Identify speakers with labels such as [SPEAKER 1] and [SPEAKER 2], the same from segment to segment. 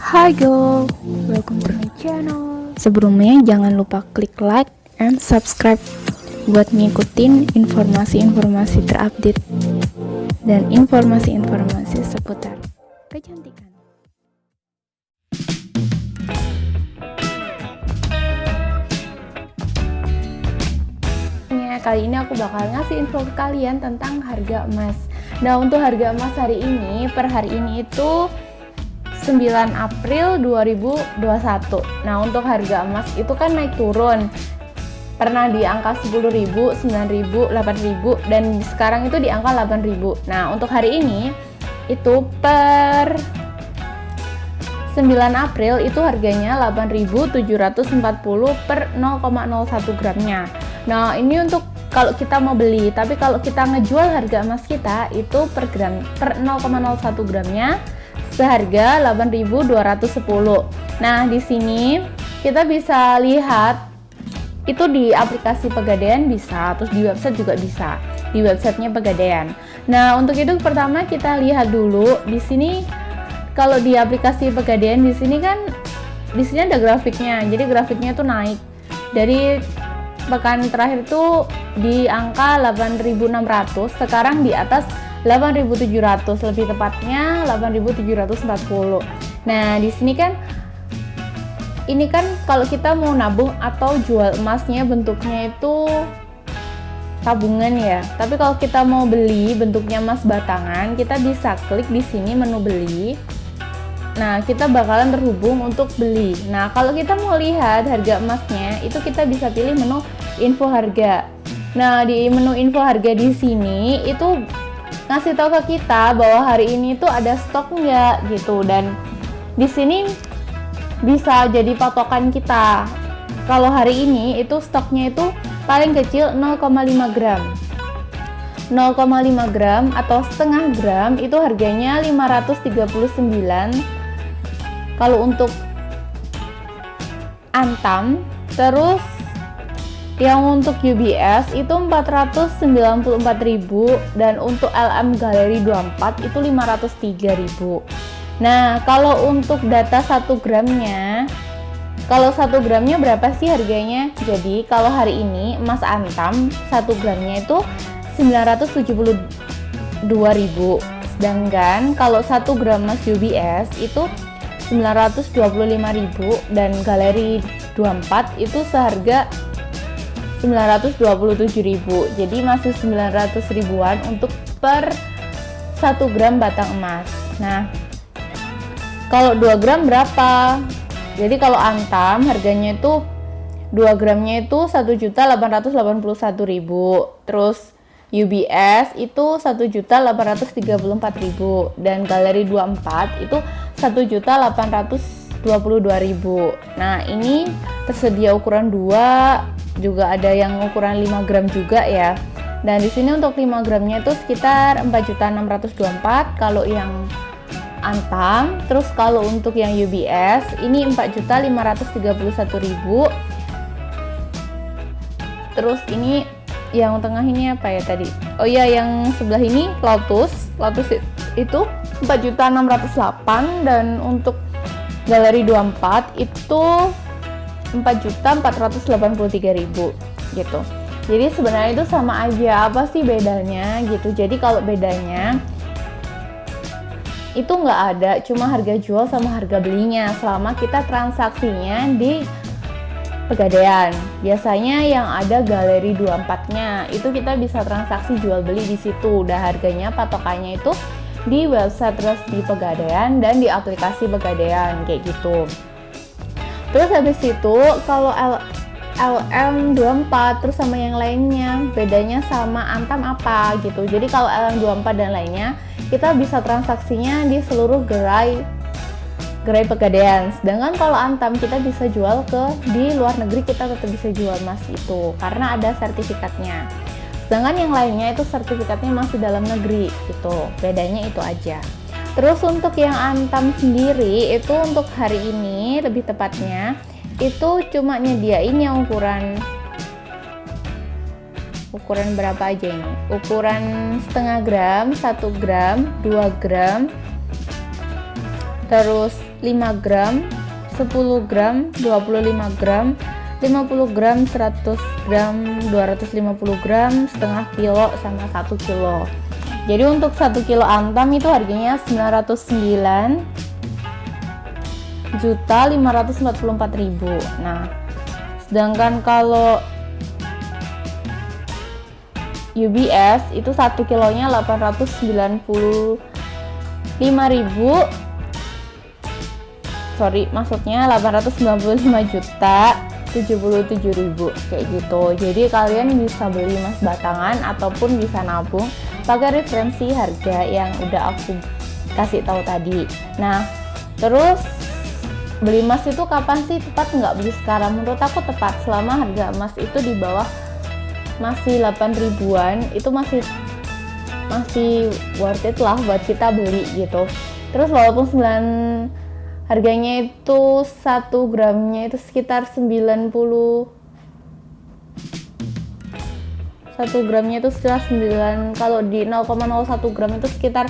[SPEAKER 1] Hi girl, welcome to my channel. Sebelumnya jangan lupa klik like and subscribe buat ngikutin informasi-informasi terupdate dan informasi-informasi seputar kecantikan. Kali ini aku bakal ngasih info ke kalian tentang harga emas. Nah, untuk harga emas hari ini, per hari ini itu 9 April 2021. Nah, untuk harga emas itu kan naik turun. Pernah di angka 10.000, 9.000, 8.000 dan sekarang itu di angka 8.000. Nah, untuk hari ini itu per 9 April itu harganya 8.740 per 0,01 gramnya. Nah, ini untuk kalau kita mau beli, tapi kalau kita ngejual harga emas kita itu per 0,01 gramnya seharga 8.210. Nah, di sini kita bisa lihat itu di aplikasi Pegadaian bisa, terus di website juga bisa. Di websitenya Pegadaian. Nah, untuk itu pertama kita lihat dulu di sini kalau di aplikasi Pegadaian di sini ada grafiknya. Jadi grafiknya tuh naik dari pekan terakhir itu di angka 8.600, sekarang di atas 8.700, lebih tepatnya 8.740. Nah, di sini kan ini kan kalau kita mau nabung atau jual emasnya bentuknya itu tabungan ya. Tapi kalau kita mau beli bentuknya emas batangan, kita bisa klik di sini menu beli. Nah, kita bakalan terhubung untuk beli. Nah, kalau kita mau lihat harga emasnya, itu kita bisa pilih menu info harga. Nah, di menu info harga di sini itu ngasih tahu ke kita bahwa hari ini tuh ada stok nggak gitu, dan di sini bisa jadi patokan kita. Kalau hari ini itu stoknya itu paling kecil 0,5 gram. 0,5 gram atau setengah gram itu harganya 539. Kalau untuk Antam, terus yang untuk UBS itu 494.000 dan untuk LM Galeri 24 itu 503.000. Nah, kalau untuk data 1 gramnya, kalau 1 gramnya berapa sih harganya? Jadi, kalau hari ini emas Antam 1 gramnya itu 972.000. Sedangkan kalau 1 gram emas UBS itu 925.000 dan Galeri 24 itu seharga 927.000. Jadi masih 900 ribuan untuk per 1 gram batang emas. Nah, kalau 2 gram berapa? Jadi kalau Antam harganya itu 2 gramnya itu 1.881.000. Terus UBS itu 1.834.000 dan Galeri 24 itu 1.822.000. Nah, ini tersedia ukuran 2, juga ada yang ukuran 5 gram juga ya. Dan di sini untuk 5 gramnya itu sekitar 4.624 kalau yang Antam. Terus kalau untuk yang UBS ini 4.531.000. Terus ini yang tengah ini apa ya tadi? Oh ya, yang sebelah ini Lotus itu 4.608 dan untuk Galeri 24 itu 4.483.000 gitu. Jadi sebenarnya itu sama aja, apa sih bedanya gitu. Jadi kalau bedanya itu nggak ada, cuma harga jual sama harga belinya selama kita transaksinya di Pegadaian. Biasanya yang ada Galeri 24-nya itu kita bisa transaksi jual beli di situ. Udah harganya patokannya itu di website resmi Pegadaian dan di aplikasi Pegadaian kayak gitu. Terus habis itu kalau LM24 terus sama yang lainnya bedanya sama Antam apa gitu. Jadi kalau LM24 dan lainnya kita bisa transaksinya di seluruh gerai Pegadaian. Sedangkan kalau Antam kita bisa jual di luar negeri, kita tetap bisa jual emas itu karena ada sertifikatnya. Sedangkan yang lainnya itu sertifikatnya masih dalam negeri gitu. Bedanya itu aja. Terus untuk yang Antam sendiri itu untuk hari ini lebih tepatnya itu cuma nyediain yang ukuran berapa aja ini? Ukuran setengah gram, 1 gram, 2 gram, terus 5 gram, 10 gram, 25 gram, 50 gram, 100 gram, 250 gram, setengah kilo, sama 1 kilo. Jadi untuk 1 kilo antam itu harganya 909.544.000. Nah, sedangkan kalau UBS itu 1 kilonya 895.000, maksudnya 895.077.000 kayak gitu. Jadi kalian bisa beli emas batangan ataupun bisa nabung pakai referensi harga yang udah aku kasih tahu tadi. Nah, terus beli emas itu kapan sih tepat? Nggak beli sekarang, menurut aku tepat selama harga emas itu di bawah masih 8 ribuan, itu masih worth it lah buat kita beli gitu. Terus walaupun harganya itu 1 gramnya itu sekitar 1 gramnya itu sekitar 9, kalau di 0,01 gram itu sekitar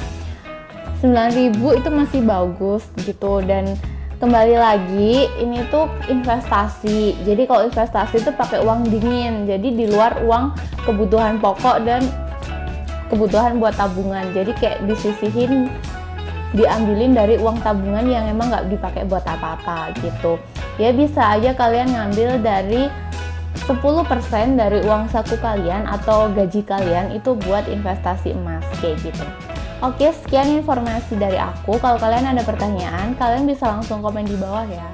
[SPEAKER 1] 9.000, itu masih bagus gitu. Dan kembali lagi, ini tuh investasi. Jadi kalau investasi itu pakai uang dingin, jadi di luar uang kebutuhan pokok dan kebutuhan buat tabungan. Jadi kayak disisihin, diambilin dari uang tabungan yang emang nggak dipakai buat apa-apa gitu. Ya bisa aja kalian ngambil dari 10% dari uang saku kalian atau gaji kalian itu buat investasi emas kayak gitu. Oke, sekian informasi dari aku. Kalau kalian ada pertanyaan, kalian bisa langsung komen di bawah ya.